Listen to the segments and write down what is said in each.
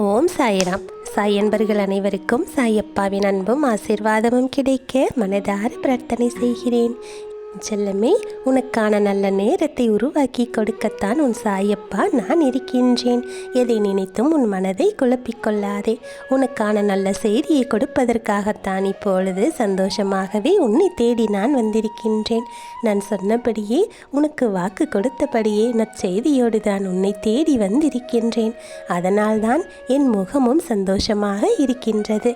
ஓம் சாய்ராம். சாய் அன்பர்கள் அனைவருக்கும் சாயப்பாவின் அன்பும் ஆசீர்வாதமும் கிடைக்க மனதார பிரார்த்தனை செய்கிறேன். செல்லமே, உனக்கான நல்ல நேரத்தை உருவாக்கி கொடுக்கத்தான் உன் சாயப்பா நான் இருக்கின்றேன். எதை நினைத்தும் உன் மனதை குழப்பிக்கொள்ளாதே. உனக்கான நல்ல செய்தியை கொடுப்பதற்காகத்தான் இப்பொழுது சந்தோஷமாகவே உன்னை தேடி நான் வந்திருக்கின்றேன். நான் சொன்னபடியே, உனக்கு வாக்கு கொடுத்தபடியே நற்செய்தியோடு தான் உன்னை தேடி வந்திருக்கின்றேன். அதனால்தான் என் முகமும் சந்தோஷமாக இருக்கின்றது.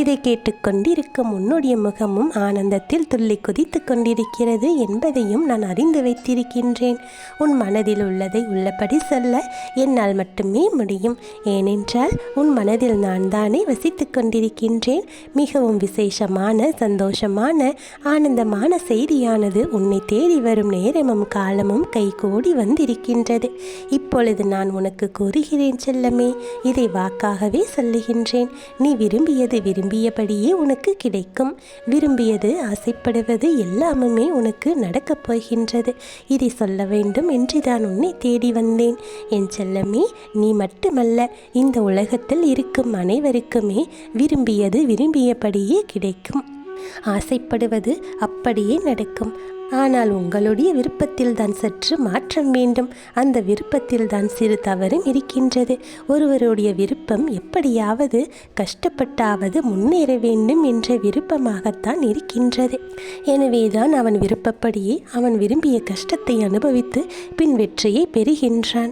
இதை கேட்டுக்கொண்டிருக்கும் உன்னுடைய முகமும் ஆனந்தத்தில் துள்ளி குதித்து கொண்டிருக்கிறது என்பதையும் நான் அறிந்து வைத்திருக்கின்றேன். உன் மனதில் உள்ளதை உள்ளபடி சொல்ல என்னால் மட்டுமே முடியும். ஏனென்றால் உன் மனதில் நான் தானே வசித்து கொண்டிருக்கின்றேன். மிகவும் விசேஷமான, சந்தோஷமான, ஆனந்தமான செய்தியானது உன்னை தேடி வரும் நேரமும் காலமும் கைகூடி வந்திருக்கின்றது. இப்பொழுது நான் உனக்கு கூறுகிறேன் செல்லமே, இதை வாக்காகவே சொல்லுகின்றேன். நீ விரும்பியபடியே உனக்கு கிடைக்கும். விரும்பியது, ஆசைப்படுவது எல்லாமே உனக்கு நடக்கப் போகின்றது. இதை சொல்ல வேண்டும் என்று தான் உன்னை தேடி வந்தேன். என் செல்லமே, நீ மட்டுமல்ல, இந்த உலகத்தில் இருக்கும் அனைவருக்குமே விரும்பியபடியே கிடைக்கும். ஆசைப்படுவது அப்படியே நடக்கும். ஆனால் உங்களுடைய விருப்பத்தில் தான் சற்று மாற்றம் வேண்டும். அந்த விருப்பத்தில் தான் சிறு தவறும் இருக்கின்றது. ஒருவருடைய விருப்பம் எப்படியாவது கஷ்டப்பட்டாவது முன்னேற வேண்டும் என்ற விருப்பமாகத்தான் இருக்கின்றது. எனவேதான் அவன் விருப்பப்படியே அவன் விரும்பிய கஷ்டத்தை அனுபவித்து பின் வெற்றியை பெறுகின்றான்.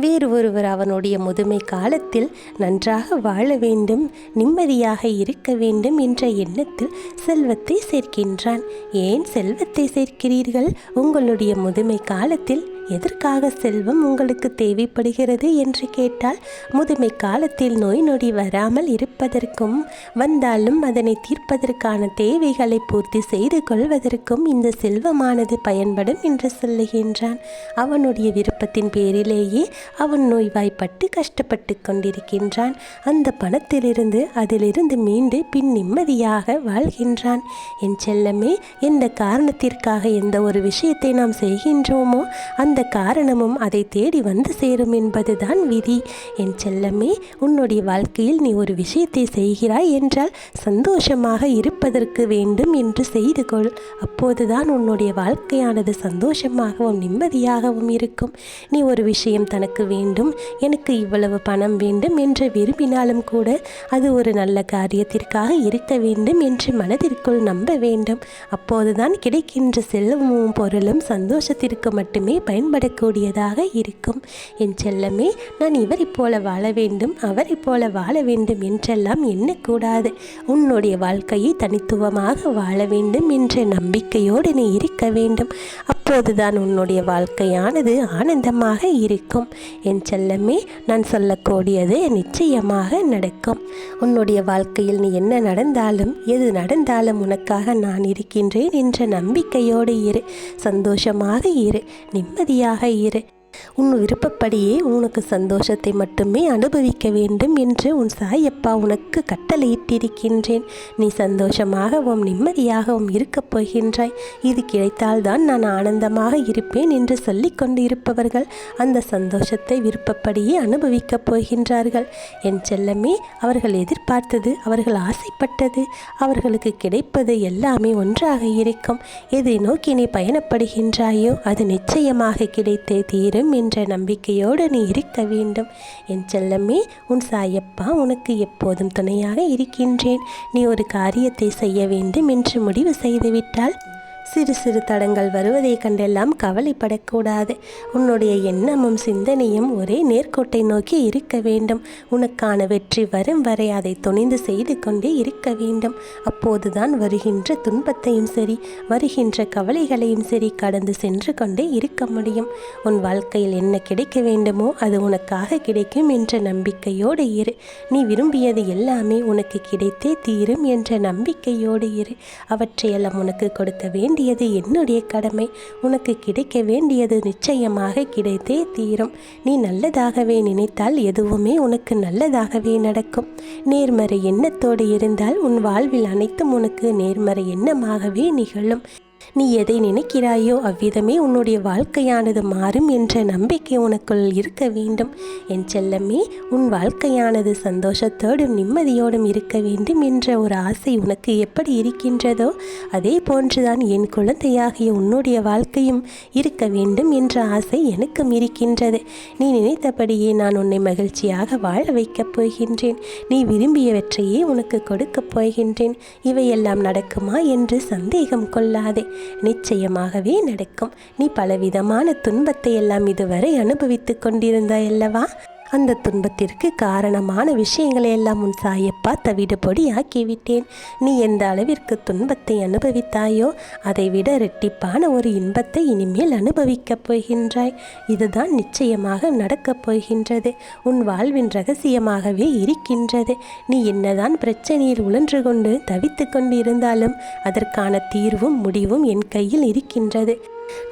வேறு ஒருவர் அவனுடைய முதுமை காலத்தில் நன்றாக வாழ வேண்டும், நிம்மதியாக இருக்க வேண்டும் என்ற எண்ணத்தில் செல்வத்தை சேர்க்கின்றான். ஏன் செல்வத்தை சேர்க்கிறீர்கள்? உங்களுடைய முதுமை காலத்தில் எதற்காக செல்வம் உங்களுக்கு தேவைப்படுகிறது என்று கேட்டால், முதுமை காலத்தில் நோய் நொடி வராமல் இருப்பதற்கும், வந்தாலும் அதனை தீர்ப்பதற்கான தேவைகளை பூர்த்தி செய்து கொள்வதற்கும் இந்த செல்வமானது பயன்படும் என்று சொல்லுகின்றான். அவனுடைய விருப்பத்தின் பேரிலேயே அவன் நோய்வாய்ப்பட்டு கஷ்டப்பட்டு கொண்டிருக்கின்றான். அந்த பணத்திலிருந்து அதிலிருந்து மீண்டு பின் நிம்மதியாக வாழ்கின்றான். என் செல்லமே, எந்த காரணத்திற்காக எந்த ஒரு விஷயத்தை நாம் செய்கின்றோமோ அந்த காரணமும் அதை தேடி வந்து சேரும் என்பதுதான் விதி. என் செல்லமே, உன்னுடைய வாழ்க்கையில் நீ ஒரு விஷயத்தை செய்கிறாய் என்றால் சந்தோஷமாக இருப்பதற்கு வேண்டும் என்று செய்து கொள். அப்போதுதான் உன்னுடைய வாழ்க்கையானது சந்தோஷமாகவும் நிம்மதியாகவும் இருக்கும். நீ ஒரு விஷயம் தனக்கு வேண்டும், எனக்கு இவ்வளவு பணம் வேண்டும் என்று விரும்பினாலும் கூட அது ஒரு நல்ல காரியத்திற்காக இருக்க வேண்டும் என்று மனதிற்குள் நம்ப வேண்டும். அப்போதுதான் கிடைக்கின்ற செல்வமும் பொருளும் சந்தோஷத்திற்கு மட்டுமே பயன்படக்கூடியதாக இருக்கும். என் செல்லமே, நான் இவரை போல வாழ வேண்டும், அவரை போல வாழ வேண்டும் என்றெல்லாம் எண்ணக்கூடாது. உன்னுடைய வாழ்க்கையை தனித்துவமாக வாழ வேண்டும் என்ற நம்பிக்கையோடு நீ இருக்க வேண்டும். அப்போதுதான் உன்னுடைய வாழ்க்கையானது ஆனந்தமாக இருக்கும். என் செல்லமே, நான் சொல்லக்கூடியது நிச்சயமாக நடக்கும். உன்னுடைய வாழ்க்கையில் நீ என்ன நடந்தாலும், எது நடந்தாலும் உனக்காக நான் இருக்கின்றேன் என்ற நம்பிக்கையோடு இரு. சந்தோஷமாக இரு, நிம்மதியாக இரு. உன் விருப்பப்படியே உனக்கு சந்தோஷத்தை மட்டுமே அனுபவிக்க வேண்டும் என்று உன் சாயப்பா உனக்கு கட்டளையிட்டிருக்கின்றேன். நீ சந்தோஷமாகவும் நிம்மதியாகவும் இருக்கப் போகின்றாய். இது கிடைத்தால்தான் நான் ஆனந்தமாக இருப்பேன் என்று சொல்லிக் கொண்டு இருப்பவர்கள் அந்த சந்தோஷத்தை விருப்பப்படியே அனுபவிக்கப் போகின்றார்கள். என் செல்லமே, அவர்கள் எதிர்பார்த்தது, அவர்கள் ஆசைப்பட்டது, அவர்களுக்கு கிடைப்பது எல்லாமே ஒன்றாக இருக்கும். எதை நோக்கி நீ பயணப்படுகின்றாயோ அது நிச்சயமாக கிடைத்தே தீரும் என்ற நம்பிக்கையோடு நீ இருக்க வேண்டும். என் செல்லமே, உன் சாயப்பா உனக்கு எப்போதும் துணையாக இருக்கின்றேன். நீ ஒரு காரியத்தை செய்ய வேண்டும் என்று முடிவு செய்துவிட்டால் சிறு சிறு தடங்கள் வருவதை கண்டெல்லாம் கவலைப்படக்கூடாது. உன்னுடைய எண்ணமும் சிந்தனையும் ஒரே நேர்கோட்டை நோக்கி இருக்க வேண்டும். உனக்கான வெற்றி வரும் வரை அதை துணிந்து செய்து கொண்டே இருக்க வேண்டும். அப்போதுதான் வருகின்ற துன்பத்தையும் சரி, வருகின்ற கவலைகளையும் சரி கடந்து சென்று கொண்டே இருக்க முடியும். உன் வாழ்க்கையில் என்ன கிடைக்க வேண்டுமோ அது உனக்காக கிடைக்கும் என்ற நம்பிக்கையோடு இரு. நீ விரும்பியது எல்லாமே உனக்கு கிடைத்தே தீரும் என்ற நம்பிக்கையோடு இரு. அவற்றையெல்லாம் உனக்கு கொடுக்க வேண்டியது என்னுடைய கடமை. உனக்கு கிடைக்க வேண்டியது நிச்சயமாக கிடைத்தே தீரும். நீ நல்லதாகவே நினைத்தால் எதுவுமே உனக்கு நல்லதாகவே நடக்கும். நேர்மறை எண்ணத்தோடு இருந்தால் உன் வாழ்வில் அனைத்தும் உனக்கு நேர்மறை எண்ணமாகவே நிகழும். நீ எதை நினைக்கிறாயோ அவ்விதமே உன்னுடைய வாழ்க்கையானது மாறும் என்ற நம்பிக்கை உனக்குள் இருக்க வேண்டும். என் செல்லமே, உன் வாழ்க்கையானது சந்தோஷத்தோடும் நிம்மதியோடும் இருக்க வேண்டும் என்ற ஒரு ஆசை உனக்கு எப்படி இருக்கின்றதோ அதே போன்றுதான் என் குழந்தையாகிய உன்னுடைய வாழ்க்கையும் இருக்க வேண்டும் என்ற ஆசை எனக்கும் இருக்கின்றது. நீ நினைத்தபடியே நான் உன்னை மகிழ்ச்சியாக வாழ வைக்கப் போகின்றேன். நீ விரும்பியவற்றையே உனக்கு கொடுக்கப் போகின்றேன். இவையெல்லாம் நடக்குமா என்று சந்தேகம் கொள்ளாதே. நிச்சயமாகவே நடக்கும். நீ பலவிதமான துன்பத்தை எல்லாம் இதுவரை அனுபவித்து கொண்டிருந்தாய் அல்லவா? அந்த துன்பத்திற்கு காரணமான விஷயங்களை எல்லாம் உன் சாயப்பா தவிடுபொடி ஆக்கிவிட்டேன். நீ எந்த அளவிற்கு துன்பத்தை அனுபவித்தாயோ அதை விட இரட்டிப்பான ஒரு இன்பத்தை இனிமேல் அனுபவிக்கப் போகின்றாய். இதுதான் நிச்சயமாக நடக்கப் போகின்றது. உன் வாழ்வின் ரகசியமாகவே இருக்கின்றது. நீ என்னதான் பிரச்சனையில் உழன்று கொண்டு தவித்து கொண்டு இருந்தாலும் அதற்கான தீர்வும் முடிவும் என் கையில் இருக்கின்றது.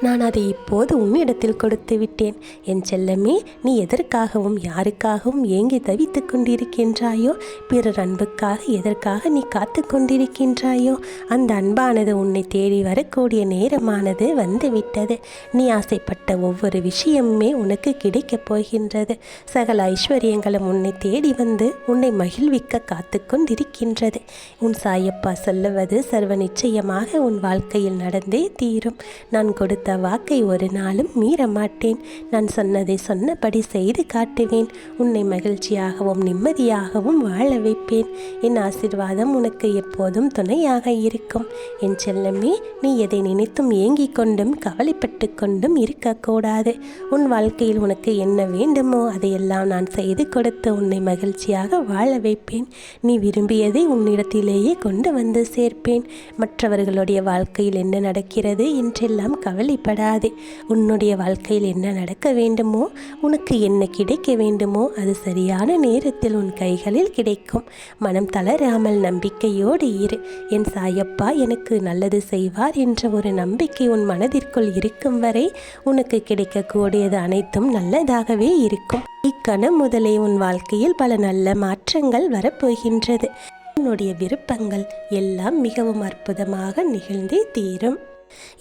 நான் அதை இப்போது உன்னிடத்தில் கொடுத்து விட்டேன். என் செல்லமே, நீ எதற்காகவும் யாருக்காகவும் ஏங்கி தவித்து கொண்டிருக்கின்றாயோ, பிறர் அன்புக்காக எதற்காக நீ காத்து கொண்டிருக்கின்றாயோ அந்த அன்பானது உன்னை தேடி வரக்கூடிய நேரமானது வந்துவிட்டது. நீ ஆசைப்பட்ட ஒவ்வொரு விஷயமுமே உனக்கு கிடைக்கப் போகின்றது. சகல ஐஸ்வர்யங்களும் உன்னை தேடி வந்து உன்னை மகிழ்விக்க காத்து கொண்டிருக்கின்றது. உன் சாயப்பா சொல்லுவது சர்வ நிச்சயமாக உன் வாழ்க்கையில் நடந்தே தீரும். நான் கொடுத்த வாக்கை ஒரு நாளும் மீற மாட்டேன். நான் சொன்னதை சொன்னபடி செய்து காட்டுவேன். உன்னை மகிழ்ச்சியாகவும் நிம்மதியாகவும் வாழ வைப்பேன். என் ஆசீர்வாதம் உனக்கு எப்போதும் துணையாக இருக்கும். என் செல்லமே, நீ எதை நினைத்தும் ஏங்கிக் கொண்டும் கவலைப்பட்டு கொண்டும் இருக்கக்கூடாது. உன் வாழ்க்கையில் உனக்கு என்ன வேண்டுமோ அதையெல்லாம் நான் செய்து கொடுத்து உன்னை மகிழ்ச்சியாக வாழ வைப்பேன். நீ விரும்பியதை உன்னிடத்திலேயே கொண்டு வந்து சேர்ப்பேன். மற்றவர்களுடைய வாழ்க்கையில் என்ன நடக்கிறது என்றெல்லாம் கவலைப்படாதே. உன்னுடைய வாழ்க்கையில் என்ன நடக்க வேண்டுமோ, உனக்கு என்ன கிடைக்க வேண்டுமோ அது சரியான நேரத்தில் உன் கைகளில் கிடைக்கும். மனம் தளராமல் நம்பிக்கையோடு இரு. என் சாயப்பா எனக்கு நல்லது செய்வார் என்ற ஒரு நம்பிக்கை உன் மனதிற்குள் இருக்கும் வரை உனக்கு கிடைக்கக்கூடியது அனைத்தும் நல்லதாகவே இருக்கும். இக்கணம் முதலே உன் வாழ்க்கையில் பல நல்ல மாற்றங்கள் வரப்போகின்றது. உன்னுடைய விருப்பங்கள் எல்லாம் மிகவும் அற்புதமாக நிகழ்ந்தே தீரும்.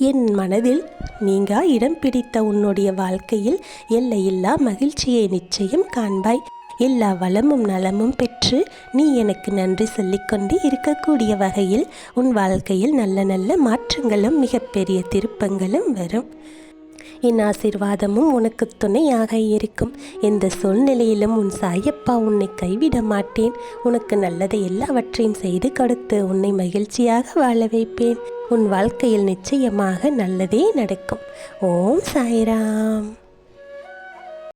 என் மனதில் நீங்கா இடம் பிடித்த உன்னுடைய வாழ்க்கையில் எல்லையில்லா மகிழ்ச்சியை நிச்சயம் காண்பாய். எல்லா வளமும் நலமும் பெற்று நீ எனக்கு நன்றி சொல்லிக்கொண்டு இருக்கக்கூடிய வகையில் உன் வாழ்க்கையில் நல்ல நல்ல மாற்றங்களும் மிகப்பெரிய திருப்பங்களும் வரும். என் ஆசீர்வாதமும் உனக்கு துணையாக இருக்கும். எந்த சூழ்நிலையிலும் உன் சாயப்பா உன்னை கைவிட மாட்டேன். உனக்கு நல்லதை எல்லாவற்றையும் செய்து கொடுத்து உன்னை மகிழ்ச்சியாக வாழ வைப்பேன். உன் வாழ்க்கையில் நிச்சயமாக நல்லதே நடக்கும். ஓம் சாய்ராம்.